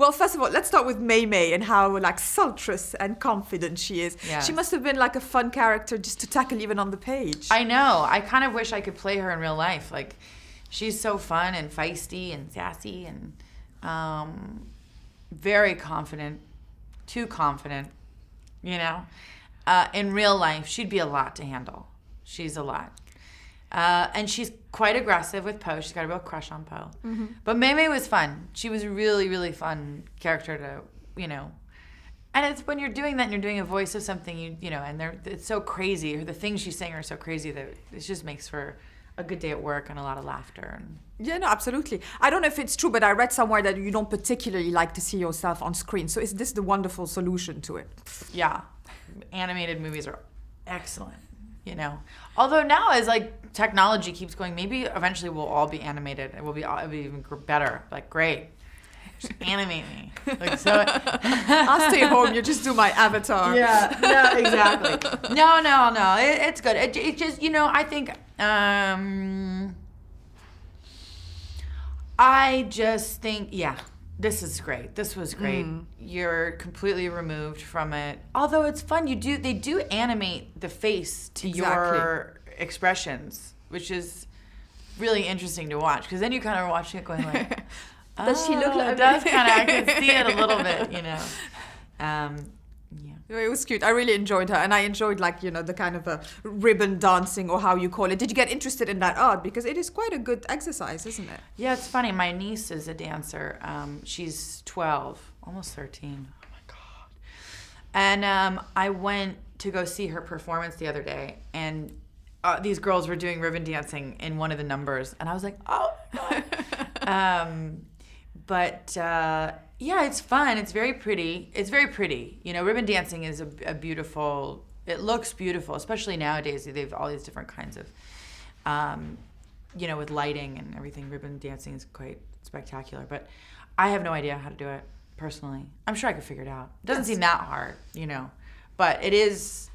Well, first of all, let's start with Mei Mei and how like sultrous and confident she is. Yes. She must have been like a fun character just to tackle even on the page. I know. I kind of wish I could play her in real life. Like, she's so fun and feisty and sassy and very confident. Too confident, you know. In real life, she'd be a lot to handle. She's a lot. And she's quite aggressive with Poe. She's got a real crush on Poe. Mm-hmm. But Mei Mei was fun. She was a really, really fun character to, you know. And it's when you're doing that and you're doing a voice of something, you know, and it's so crazy. Or the things she's saying are so crazy that it just makes for a good day at work and a lot of laughter. Yeah, no, absolutely. I don't know if it's true, but I read somewhere that you don't particularly like to see yourself on screen. So is this the wonderful solution to it? Yeah. Animated movies are excellent, you know. Although now as like technology keeps going, maybe eventually we'll all be animated. It'll be even better. Like, great. Just animate me. Like, so I'll stay home. You just do my avatar. Yeah, no, exactly. No. It's good. It just, you know, I think I just think, yeah, this is great. This was great. You're completely removed from it. Although it's fun, they do animate the face to your expressions, which is really interesting to watch. Because then you kind of are watching it going like, does she look like it does kind of, I can see it a little bit, you know. Yeah. It was cute. I really enjoyed her. And I enjoyed, like, you know, the kind of a ribbon dancing or how you call it. Did you get interested in that art? Because it is quite a good exercise, isn't it? Yeah, it's funny. My niece is a dancer. She's 12, almost 13. Oh, my God. And I went to go see her performance the other day. And these girls were doing ribbon dancing in one of the numbers. And I was like, oh, my God. Yeah, it's fun. It's very pretty. You know, ribbon dancing is a beautiful, it looks beautiful, especially nowadays. They have all these different kinds of, you know, with lighting and everything. Ribbon dancing is quite spectacular. But I have no idea how to do it, personally. I'm sure I could figure it out. It doesn't seem that hard, you know. But it is,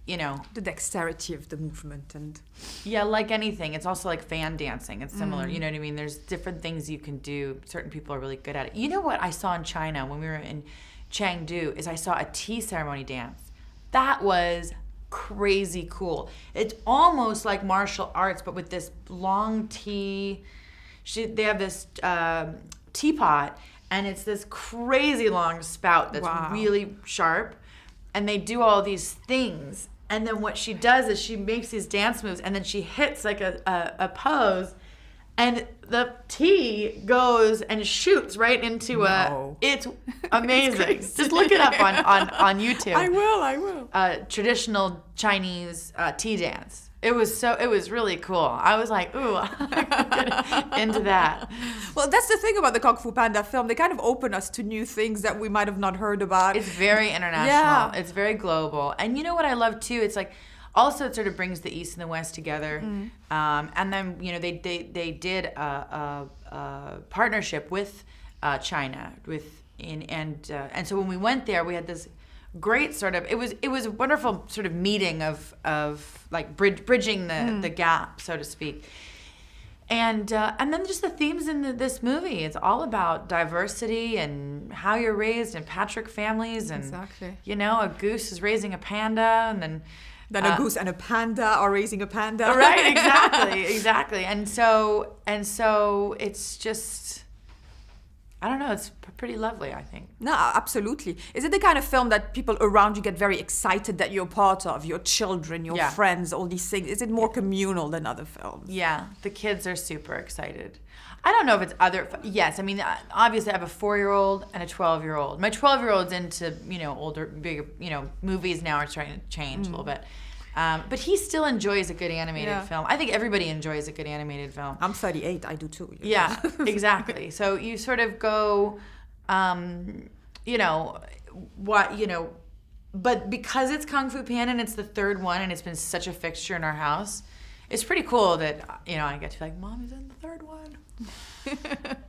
you know. The dexterity of the movement and... Yeah, like anything. It's also like fan dancing. It's similar. You know what I mean? There's different things you can do. Certain people are really good at it. You know what I saw in China when we were in Chengdu is I saw a tea ceremony dance. That was crazy cool. It's almost like martial arts, but with this long tea. They have this teapot, and it's this crazy long spout that's really sharp. And they do all these things. And then what she does is she makes these dance moves, and then she hits like a pose, and the tea goes and shoots right into it's amazing. Just look it up on YouTube. I will. Traditional Chinese tea dance. It was really cool. I was like, ooh, I'm into that. Well, that's the thing about the Kung Fu Panda film. They kind of open us to new things that we might have not heard about. It's very international. Yeah. It's very global. And you know what I love too? It's like, also it sort of brings the East and the West together. And then, you know, they did a partnership with China and so when we went there, we had this great sort of, it was a wonderful sort of meeting of like bridging the gap, so to speak. And then just the themes in this movie. It's all about diversity and how you're raised and Patrick families. And, exactly. You know, a goose is raising a panda, and then a goose and a panda are raising a panda. Right, exactly. And so it's just, I don't know, it's pretty lovely, I think. No, absolutely. Is it the kind of film that people around you get very excited that you're part of? Your children, your friends, all these things. Is it more communal than other films? Yeah, the kids are super excited. I don't know if it's other... Yes, I mean, obviously I have a 4-year-old and a 12-year-old. My 12-year-old's into, you know, older, bigger, you know, movies now are starting to change a little bit. But he still enjoys a good animated film. I think everybody enjoys a good animated film. I'm 38. I do too. Yeah, exactly. So you sort of go, you know, but because it's Kung Fu Panda and it's the third one and it's been such a fixture in our house, it's pretty cool that, you know, I get to be like, Mom is in the third one.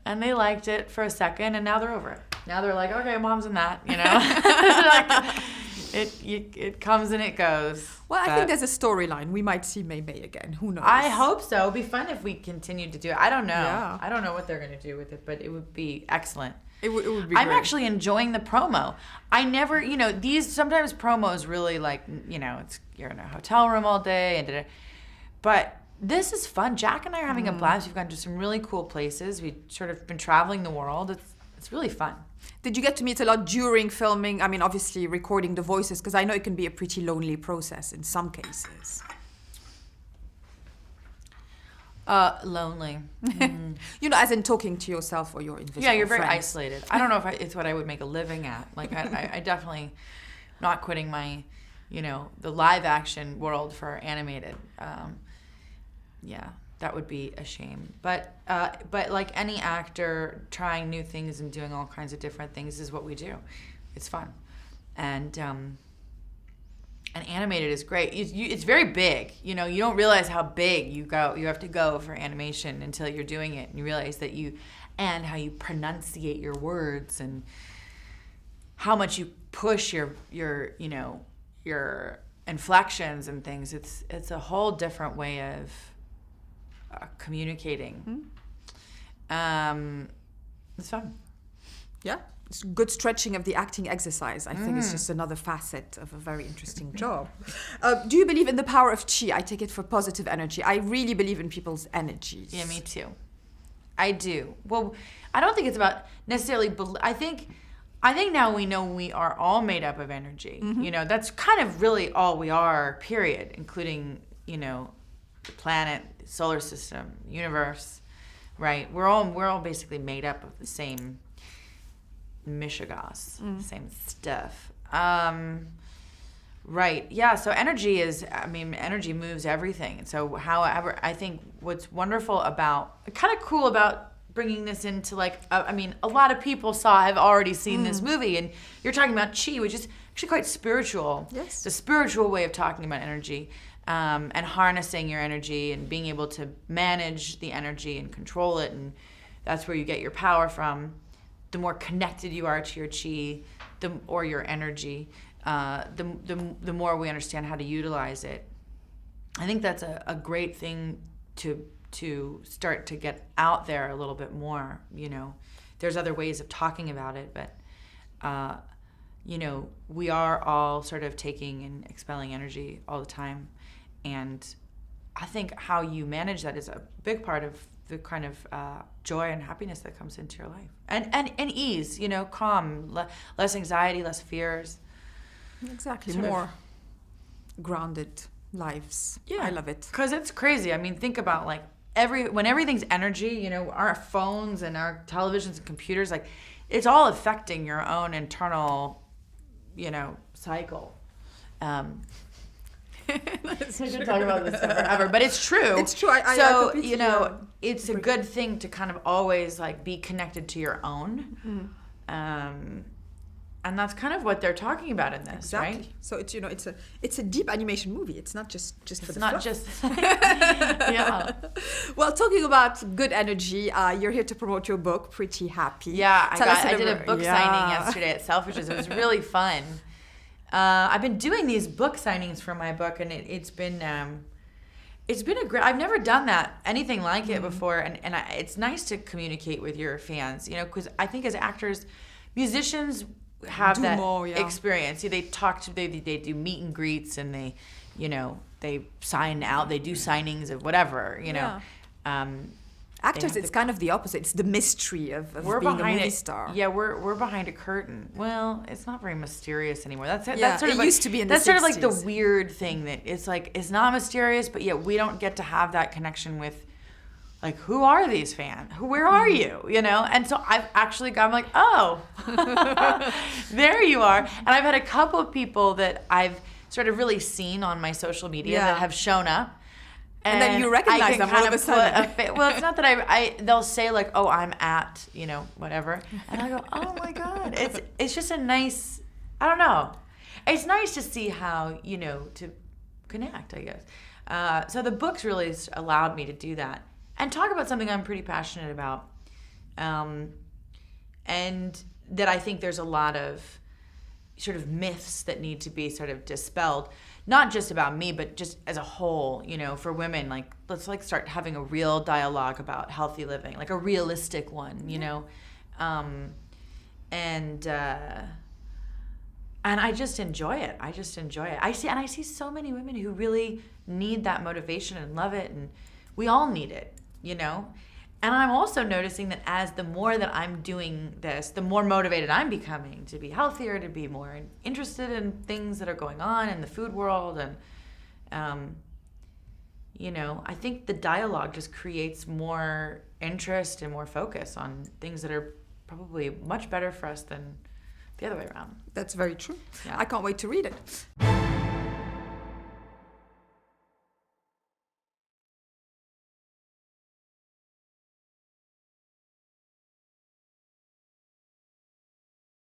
And they liked it for a second, and now they're over it. Now they're like, okay, Mom's in that, you know. Like, it comes and it goes. Well, I think there's a storyline. We might see Mei Mei again. Who knows? I hope so. It'd be fun if we continued to do it. I don't know. Yeah. I don't know what they're going to do with it, but it would be excellent. It would be I'm great. actually enjoying the promo. I never, these sometimes promos really like, it's you're in a hotel room all day and but this is fun. Jack and I are having a blast. We've gone to some really cool places. We've sort of been traveling the world. It's really fun. Did you get to meet a lot during filming? I mean, obviously recording the voices, because I know it can be a pretty lonely process in some cases. Lonely. As in talking to yourself or your invisible Yeah, you're very friends. isolated. I don't know if it's what I would make a living at. Like, I definitely not quitting my, the live action world for animated. Yeah, that would be a shame. But like any actor, trying new things and doing all kinds of different things is what we do. It's fun, and animated is great. It's very big. You don't realize how big you have to go for animation until you're doing it, and you realize that and how you pronunciate your words and how much you push your inflections and things. It's a whole different way of communicating. It's fun. Yeah. It's good stretching of the acting exercise. I think it's just another facet of a very interesting job. Do you believe in the power of chi? I take it for positive energy. I really believe in people's energies. Yeah, me too. I do. Well, I don't think it's about necessarily. I think now we know we are all made up of energy. That's kind of really all we are. Period. Including the planet, solar system, universe. Right. We're all basically made up of the same mishigas, same stuff. Right. Yeah. So energy moves everything. And so however, I think what's wonderful kind of cool about bringing this into a lot of people have already seen this movie, and you're talking about chi, which is actually quite spiritual. Yes. It's a spiritual way of talking about energy, and harnessing your energy and being able to manage the energy and control it. And that's where you get your power from. The more connected you are to your chi, or your energy, the more we understand how to utilize it. I think that's a great thing to start to get out there a little bit more. There's other ways of talking about it, but we are all sort of taking and expelling energy all the time, and I think how you manage that is a big part of the kind of joy and happiness that comes into your life, and ease, calm, less anxiety, less fears. Exactly. More grounded lives. Yeah, I love it. Because it's crazy. I mean, think about when everything's energy, our phones and our televisions and computers, it's all affecting your own internal, cycle. I could talk about this forever, but it's true. It's true. I it's a good thing to kind of always be connected to your own, and that's kind of what they're talking about in this, exactly. Right? So it's a deep animation movie. It's not just for the It's not fluff. just yeah. Well, talking about good energy, you're here to promote your book, Pretty Happy. Yeah, I did a book Yeah. signing yesterday at Selfishes. It was really fun. I've been doing these book signings for my book, and it's been a great. I've never done anything like it before, and it's nice to communicate with your fans, because I think as actors, musicians have that experience. They they do meet and greets, and they sign out. They do signings of whatever, Yeah. Actors, it's kind of the opposite. It's the mystery of being a movie star. Yeah, we're behind a curtain. Well, it's not very mysterious anymore. That's sort of used to be in the That's sort of like the 60s. weird thing that it's not mysterious, but yet we don't get to have that connection with, who are these fans? Where are you? And so I've actually I'm like, oh, there you are. And I've had a couple of people that I've sort of really seen on my social media that have shown up. And then you recognize them all of a sudden. Well, it's not that they'll say oh, I'm at, whatever. And I go, oh my God. It's just a nice, I don't know. It's nice to see how, to connect, I guess. So the books really allowed me to do that and talk about something I'm pretty passionate about. And that I think there's a lot of sort of myths that need to be sort of dispelled. Not just about me, but just as a whole, for women, let's start having a real dialogue about healthy living, a realistic one, and I just enjoy it. I see so many women who really need that motivation and love it, and we all need it, you know? And I'm also noticing that as the more that I'm doing this, the more motivated I'm becoming to be healthier, to be more interested in things that are going on in the food world. And, you know, I think the dialogue just creates more interest and more focus on things that are probably much better for us than the other way around. That's very true. Yeah. I can't wait to read it.